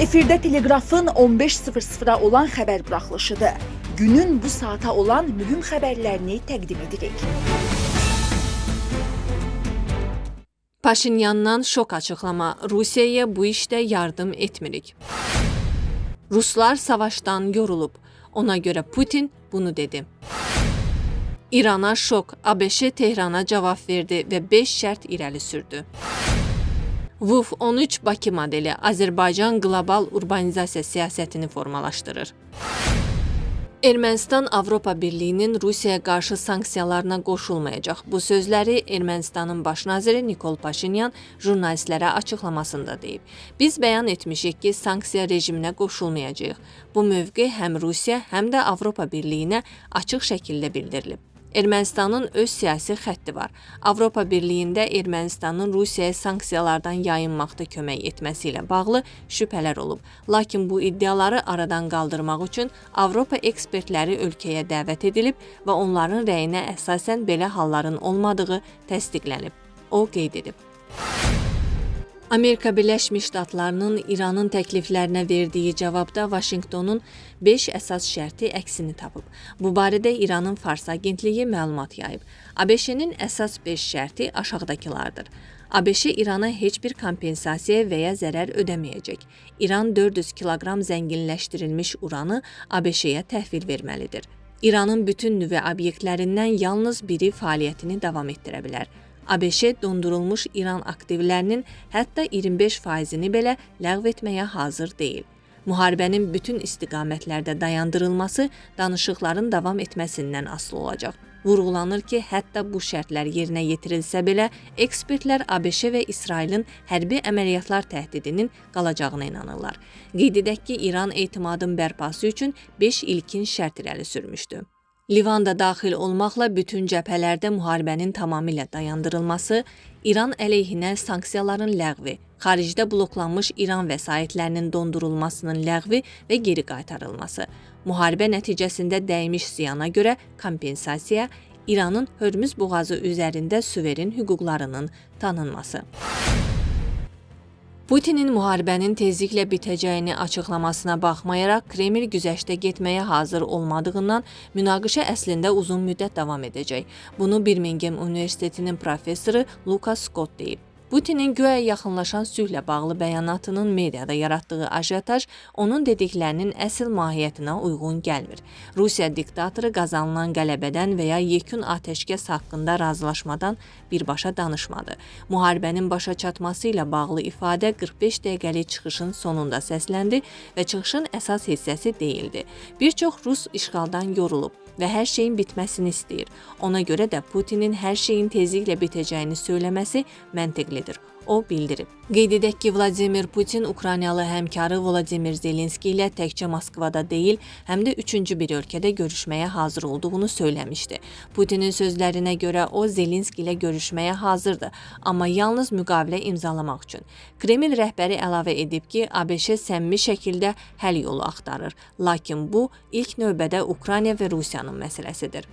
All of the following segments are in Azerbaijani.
Efirdə Telegrafın 15:00-a olan xəbər buraxılışıdır. Günün bu saata olan mühüm xəbərlərini təqdim edirik. Paşinyandan şok açıqlama. Rusiyaya bu işdə yardım etmirik. Ruslar savaşdan yorulub. Ona görə Putin bunu dedi. İrana şok. ABŞ Tehrana cavab verdi və 5 şərt irəli sürdü. VUF 13 Bakı modeli Azərbaycan qlobal urbanizasiya siyasətini formalaşdırır. Ermənistan Avropa Birliyinin Rusiyaya qarşı sanksiyalarına qoşulmayacaq. Bu sözləri Ermənistanın baş naziri Nikol Paşinyan jurnalistlərə açıqlamasında deyib. Biz bəyan etmişik ki, sanksiya rejiminə qoşulmayacağıq. Bu mövqe həm Rusiya, həm də Avropa Birliyinə açıq şəkildə bildirilib. Ermənistanın öz siyasi xətti var. Avropa Birliyində Ermənistanın Rusiyaya sanksiyalardan yayınmaqda kömək etməsi ilə bağlı şübhələr olub. Lakin bu iddiaları aradan qaldırmaq üçün Avropa ekspertləri ölkəyə dəvət edilib və onların rəyinə əsasən belə halların olmadığı təsdiqlənib. O qeyd edib. Amerika Birləşmiş Ştatlarının İranın təkliflərinə verdiyi cavabda Vaşinqtonun 5 əsas şərti əksini tapıb. Bu barədə İranın Fars agentliyi məlumat yayıb. ABŞ-nin əsas 5 şərti aşağıdakılardır. ABŞ İrana heç bir kompensasiya və ya zərər ödəməyəcək. İran 400 kiloqram zənginləşdirilmiş uranı ABŞ-yə təhvil verməlidir. İranın bütün nüvə obyektlərindən yalnız biri fəaliyyətini davam etdirə bilər. ABŞ dondurulmuş İran aktivlərinin hətta 25%-ni belə ləğv etməyə hazır deyil. Müharibənin bütün istiqamətlərdə dayandırılması danışıqların davam etməsindən asılı olacaq. Vurğulanır ki, hətta bu şərtlər yerinə yetirilsə belə, ekspertlər ABŞ və İsrailin hərbi əməliyyatlar təhdidinin qalacağına inanırlar. Qeyd edək ki, İran etimadın bərpası üçün 5 ilkin şərt irəli sürmüşdü. Livan da daxil olmaqla bütün cəbhələrdə müharibənin tamamilə dayandırılması, İran əleyhinə sanksiyaların ləğvi, xaricdə bloklanmış İran vəsaitlərinin dondurulmasının ləğvi və geri qaytarılması, müharibə nəticəsində dəymiş ziyana görə kompensasiya, İranın Hörmüz boğazı üzərində suveren hüquqlarının tanınması. Putinin müharibənin tezliklə bitəcəyini açıqlamasına baxmayaraq, Kreml güzəştə getməyə hazır olmadığından münaqişə əslində uzun müddət davam edəcək. Bunu Birmingham Universitetinin professoru Lucas Scott deyib. Putinin güya yaxınlaşan sülhlə bağlı bəyanatının mediada yaratdığı ajotaj onun dediklərinin əsl mahiyyətinə uyğun gəlmir. Rusiya diktatoru qazanılan qələbədən və ya yekun atəşkəs haqqında razılaşmadan birbaşa danışmadı. Müharibənin başa çatması ilə bağlı ifadə 45 dəqiqəlik çıxışın sonunda səsləndi və çıxışın əsas hissəsi deyildi. Bir çox Rus işğaldan yorulub və hər şeyin bitməsini istəyir. Ona görə də Putinin hər şeyin tezliklə bitəcəyini söyləməsi məntiqlidir. O bildirib. Qeyd edək ki, Vladimir Putin Ukraynalı həmkarı Volodimir Zelenski ilə təkcə Moskvada deyil, həm də üçüncü bir ölkədə görüşməyə hazır olduğunu söyləmişdi. Putinin sözlərinə görə o Zelenski ilə görüşməyə hazırdır, amma yalnız müqavilə imzalamaq üçün. Kreml rəhbəri əlavə edib ki, ABŞ səmimi şəkildə həll yolu axtarır, lakin bu ilk növbədə Ukrayna və Rusiyanın məsələsidir.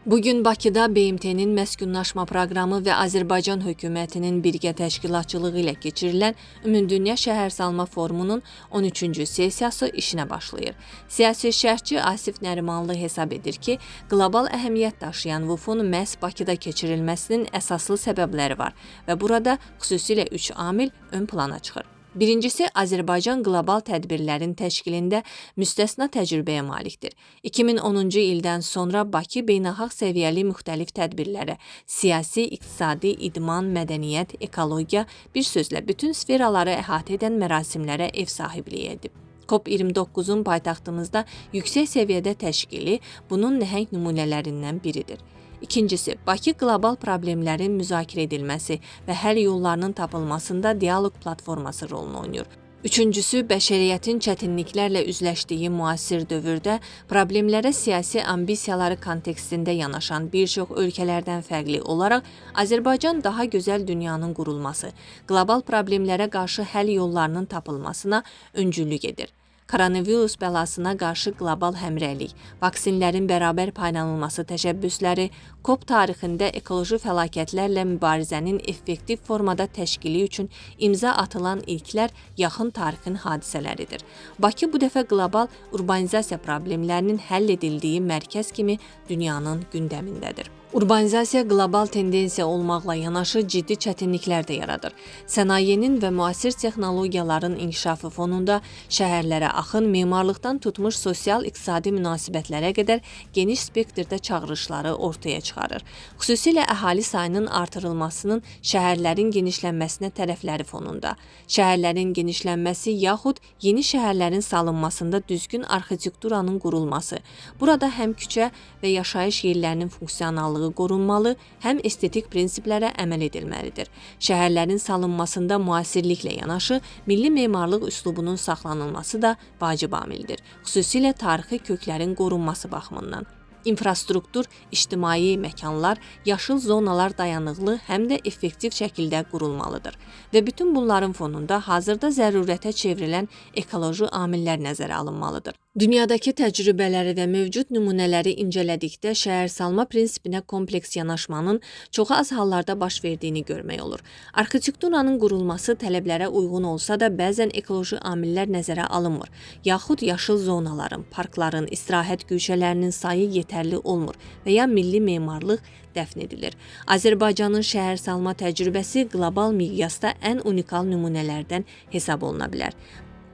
Bugün Bakıda BMT-nin məskunlaşma proqramı və Azərbaycan hökumətinin birgə təşkilatçılığı ilə keçirilən Ümumdünya Şəhərsalma Forumunun 13-cü sessiyası işinə başlayır. Siyasi şərhçi Asif Nərimanlı hesab edir ki, qlobal əhəmiyyət daşıyan VUF-un məhz Bakıda keçirilməsinin əsaslı səbəbləri var və burada xüsusilə 3 amil ön plana çıxır. Birincisi, Azərbaycan qlobal tədbirlərin təşkilində müstəsna təcrübəyə malikdir. 2010-cu ildən sonra Bakı beynəlxalq səviyyəli müxtəlif tədbirlərə, siyasi, iqtisadi, idman, mədəniyyət, ekologiya, bir sözlə bütün sferaları əhatə edən mərasimlərə ev sahibliyi edib. COP29-un paytaxtımızda yüksək səviyyədə təşkili bunun nəhəng nümunələrindən biridir. İkincisi, Bakı qlobal problemlərin müzakirə edilməsi və həll yollarının tapılmasında dialoq platforması rolunu oynayır. Üçüncüsü, bəşəriyyətin çətinliklərlə üzləşdiyi müasir dövrdə problemlərə siyasi ambisiyaları kontekstində yanaşan bir çox ölkələrdən fərqli olaraq Azərbaycan daha gözəl dünyanın qurulması, qlobal problemlərə qarşı həll yollarının tapılmasına öncüllük edir. koronavirus bəlasına qarşı qlobal həmrəylik, vaksinlərin bərabər paylanılması təşəbbüsləri, COP tarixində ekoloji fəlakətlərlə mübarizənin effektiv formada təşkili üçün imza atılan ilklər yaxın tarixin hadisələridir. Bakı bu dəfə qlobal urbanizasiya problemlərinin həll edildiyi mərkəz kimi dünyanın gündəmindədir. Urbanizasiya qlobal tendensiya olmaqla yanaşı ciddi çətinliklər də yaradır. Sənayenin və müasir texnologiyaların inkişafı fonunda şəhərlərə axın memarlıqdan tutmuş sosial-iqtisadi münasibətlərə qədər geniş spektrdə çağırışları ortaya çıxarır. Xüsusilə əhali sayının artırılmasının şəhərlərin genişlənməsinə tərəfləri fonunda. Şəhərlərin genişlənməsi yaxud yeni şəhərlərin salınmasında düzgün arxitekturanın qurulması. Burada həm küçə və yaşayış yerlərinin funksionallığı qorunmalı, həm estetik prinsiplərə əməl edilməlidir. Şəhərlərin salınmasında müasirliklə yanaşı, milli memarlıq üslubunun saxlanılması da vacib amildir. Xüsusilə tarixi köklərin qorunması baxımından. İnfrastruktur, ictimai məkanlar, yaşıl zonalar dayanıqlı, həm də effektiv şəkildə qurulmalıdır. Və bütün bunların fonunda hazırda zərurətə çevrilən ekoloji amillər nəzərə alınmalıdır. Dünyadakı təcrübələri və mövcud nümunələri incələdikdə şəhərsalma prinsipinə kompleks yanaşmanın çox az hallarda baş verdiyini görmək olur. Arxitekturanın qurulması tələblərə uyğun olsa da bəzən ekoloji amillər nəzərə alınmır, yaxud yaşıl zonaların, parkların, istirahət güşələrinin sayı yetərli olmur və ya milli memarlıq dəfn edilir. Azərbaycanın şəhərsalma təcrübəsi qlobal miqyasda ən unikal nümunələrdən hesab oluna bilər.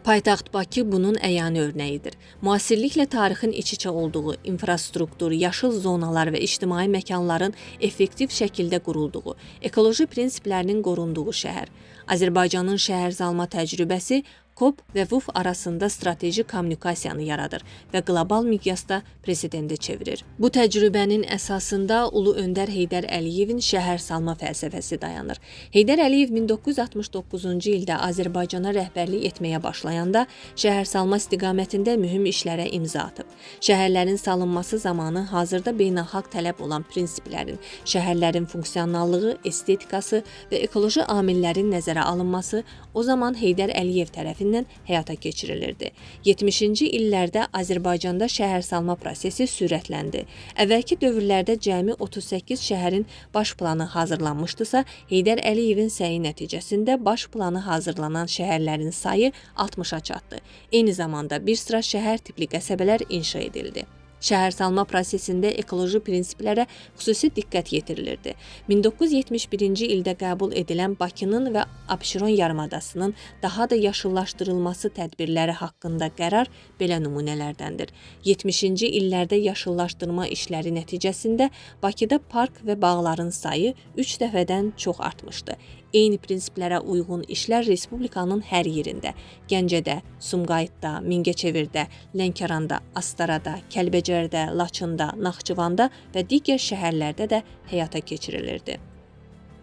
Paytaxt Bakı bunun əyani örnəyidir. Müasirliklə tarixin iç-içə olduğu, infrastruktur, yaşıl zonalar və ictimai məkanların effektiv şəkildə qurulduğu, ekoloji prinsiplərinin qorunduğu şəhər. Azərbaycanın şəhərsalma təcrübəsi COP və WUF arasında strateji kommunikasiyanı yaradır və qlobal miqyasda presedendə çevirir. Bu təcrübənin əsasında Ulu Öndər Heydər Əliyevin şəhərsalma fəlsəfəsi dayanır. Heydər Əliyev 1969-cu ildə Azərbaycana rəhbərlik etməyə başlayanda şəhərsalma istiqamətində mühüm işlərə imza atıb. Şəhərlərin salınması zamanı hazırda beynəlxalq tələb olan prinsiplərin, şəhərlərin funksionallığı, estetikası və ekoloji amillərin nəzərə alınması o zaman Heydər Əliyev tərəfindən həyata keçirilirdi. 70-ci illərdə Azərbaycanda şəhərsalma prosesi sürətləndi. Əvvəlki dövrlərdə cəmi 38 şəhərin baş planı hazırlanmışdısa, Heydər Əliyevin səyi nəticəsində baş planı hazırlanan şəhərlərin sayı 60-a çatdı. Eyni zamanda bir sıra şəhər tipli qəsəbələr inşa edildi. Şəhərsalma prosesində ekoloji prinsiplərə xüsusi diqqət yetirilirdi. 1971-ci ildə qəbul edilən Bakının və Abşeron yarımadasının daha da yaşıllaşdırılması tədbirləri haqqında qərar belə nümunələrdəndir. 70-ci illərdə yaşıllaşdırma işləri nəticəsində Bakıda park və bağların sayı 3 dəfədən çox artmışdı. Eyni prinsiplərə uyğun işlər Respublikanın hər yerində, Gəncədə, Sumqayıtda, Mingəçevirdə, Lənkəranda, Astarada, Kəlbəcərdə, Laçında, Naxçıvanda və digər şəhərlərdə də həyata keçirilirdi.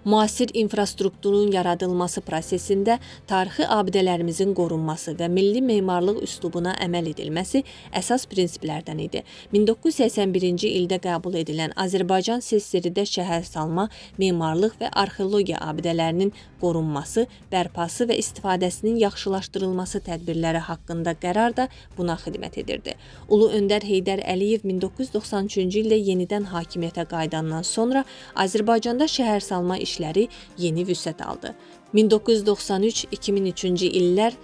Müasir infrastrukturun yaradılması prosesində tarixi abidələrimizin qorunması və milli memarlıq üslubuna əməl edilməsi əsas prinsiplərdən idi. 1981-ci ildə qəbul edilən Azərbaycan SSR-də şəhərsalma, memarlıq və arxeologiya abidələrinin qorunması, bərpası və istifadəsinin yaxşılaşdırılması tədbirləri haqqında qərar da buna xidmət edirdi. Ulu Öndər Heydər Əliyev 1993-cü ildə yenidən hakimiyyətə qayıdandan sonra Azərbaycanda şəhərsalma işləri yeni vüsət aldı. 1993-2003-cü illər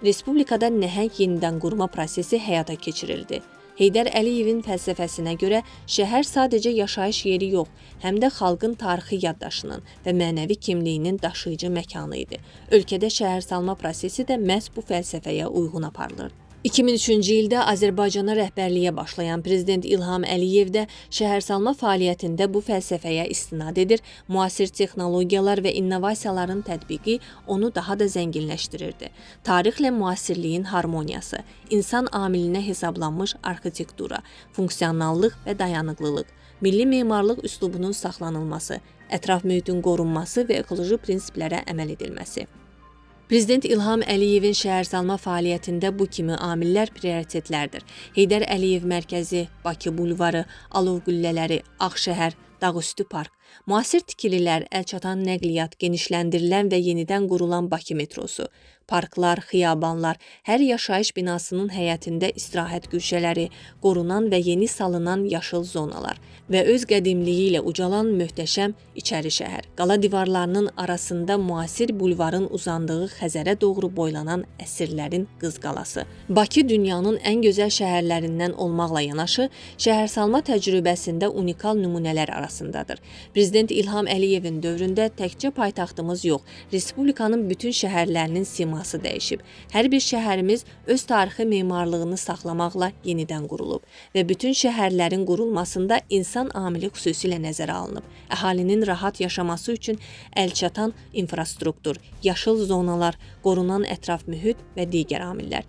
Respublikada nəhəng yenidən qurma prosesi həyata keçirildi. Heydər Əliyevin fəlsəfəsinə görə şəhər sadəcə yaşayış yeri yox, həm də xalqın tarixi yaddaşının və mənəvi kimliyinin daşıyıcı məkanı idi. Ölkədə şəhərsalma prosesi də məhz bu fəlsəfəyə uyğun aparılırdı. 2003-cü ildə Azərbaycana rəhbərliyə başlayan Prezident İlham Əliyev də şəhərsalma fəaliyyətində bu fəlsəfəyə istinad edir, müasir texnologiyalar və innovasiyaların tətbiqi onu daha da zənginləşdirirdi. Tarixlə müasirliyin harmoniyası, insan amilinə hesablanmış arxitektura, funksionallıq və dayanıqlılıq, milli memarlıq üslubunun saxlanılması, ətraf mühitin qorunması və ekoloji prinsiplərə əməl edilməsi. Prezident İlham Əliyevin şəhərsalma fəaliyyətində bu kimi amillər prioritetlərdir. Heydər Əliyev mərkəzi, Bakı bulvarı, Alov qüllələri, Ağşəhər, Dağüstü park, müasir tikililər, əlçatan nəqliyyat, genişləndirilən və yenidən qurulan Bakı metrosu, parklar, xiyabanlar, hər yaşayış binasının həyətində istirahət güşələri, qorunan və yeni salınan yaşıl zonalar və öz qədimliyi ilə ucalan möhtəşəm içəri şəhər. Qala divarlarının arasında müasir bulvarın uzandığı Xəzərə doğru boylanan əsrlərin qız qalası. Bakı dünyanın ən gözəl şəhərlərindən olmaqla yanaşı, şəhərsalma təcrübəsində unikal nümunələr arasındadır. Prezident İlham Əliyevin dövründə təkcə paytaxtımız yox, Respublikanın bütün şəhərlərinin siması dəyişib. Hər bir şəhərimiz öz tarixi memarlığını saxlamaqla yenidən qurulub və bütün şəhərlərin qurulmasında insan amili xüsusilə nəzərə alınıb. Əhalinin rahat yaşaması üçün əlçatan infrastruktur, yaşıl zonalar, qorunan ətraf mühit və digər amillər.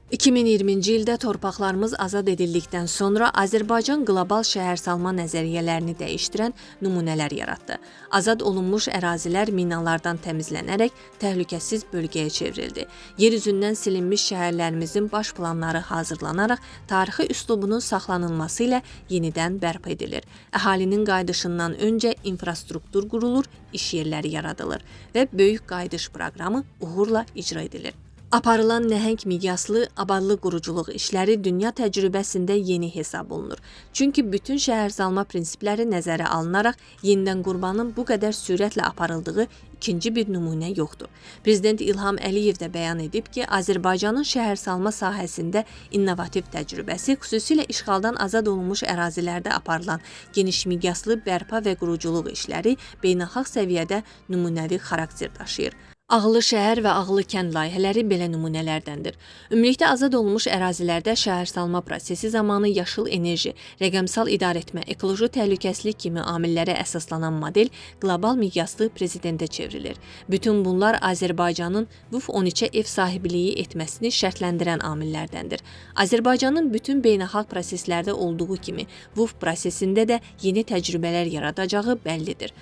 2020-ci ildə torpaqlarımız azad edildikdən sonra Azərbaycan qlobal şəhərsalma nəzəriyyələrini dəyişdirən nümunələr yaratdı. Azad olunmuş ərazilər minalardan təmizlənərək təhlükəsiz bölgəyə çevrildi. Yer üzündən silinmiş şəhərlərimizin baş planları hazırlanaraq tarixi üslubunun saxlanılması ilə yenidən bərpa edilir. Əhalinin qayıdışından öncə infrastruktur qurulur, iş yerləri yaradılır və böyük qayıdış proqramı uğurla icra edilir. Aparılan nəhəng miqyaslı, abadlı quruculuq işləri dünya təcrübəsində yeni hesab olunur. Çünki bütün şəhərsalma prinsipləri nəzərə alınaraq yenidən qurbanın bu qədər sürətlə aparıldığı ikinci bir nümunə yoxdur. Prezident İlham Əliyev də bəyan edib ki, Azərbaycanın şəhərsalma sahəsində innovativ təcrübəsi, xüsusilə işğaldan azad olunmuş ərazilərdə aparılan geniş miqyaslı bərpa və quruculuq işləri beynəlxalq səviyyədə nümunəvi xarakter daşıyır. Ağıllı şəhər və ağıllı kənd layihələri belə nümunələrdəndir. Ümumilikdə azad olunmuş ərazilərdə şəhərsalma prosesi zamanı yaşıl enerji, rəqəmsal idarəetmə, ekoloji təhlükəsizlik kimi amillərə əsaslanan model qlobal miqyaslı prezidentə çevrilir. Bütün bunlar Azərbaycanın VUF 13-ə ev sahibliyi etməsini şərtləndirən amillərdəndir. Azərbaycanın bütün beynəlxalq proseslərdə olduğu kimi VUF prosesində də yeni təcrübələr yaradacağı bəllidir.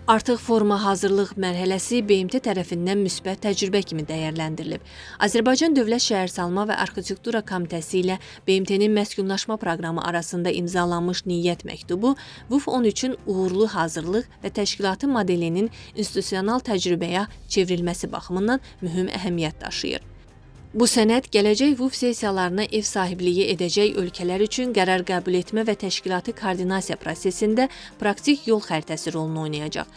Artıq forma hazırlıq mərhələsi BMT tərəfindən müsbət təcrübə kimi dəyərləndirilib. Azərbaycan Dövlət Şəhərsalma və Arxitektura Komitəsi ilə BMT-nin məskunlaşma proqramı arasında imzalanmış niyyət məktubu VUF 13-ün uğurlu hazırlıq və təşkilatı modelinin institusional təcrübəyə çevrilməsi baxımından mühüm əhəmiyyət daşıyır. Bu sənəd gələcək VUF sessiyalarına ev sahibliyi edəcək ölkələr üçün qərar qəbul etmə və təşkilati koordinasiya prosesində praktik yol xəritəsi rolunu oynayacaq.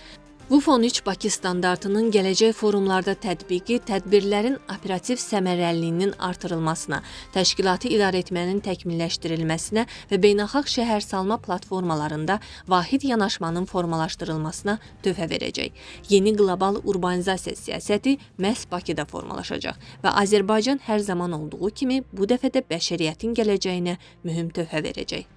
VUF 13 Bakı standartının gələcək forumlarda tətbiqi, tədbirlərin operativ səmərəliliyinin artırılmasına, təşkilati idarəetmənin təkmilləşdirilməsinə və beynəlxalq şəhərsalma platformalarında vahid yanaşmanın formalaşdırılmasına töhfə verəcək. Yeni qlobal urbanizasiya siyasəti məhz Bakıda formalaşacaq və Azərbaycan hər zaman olduğu kimi bu dəfə də bəşəriyyətin gələcəyinə mühüm töhfə verəcək.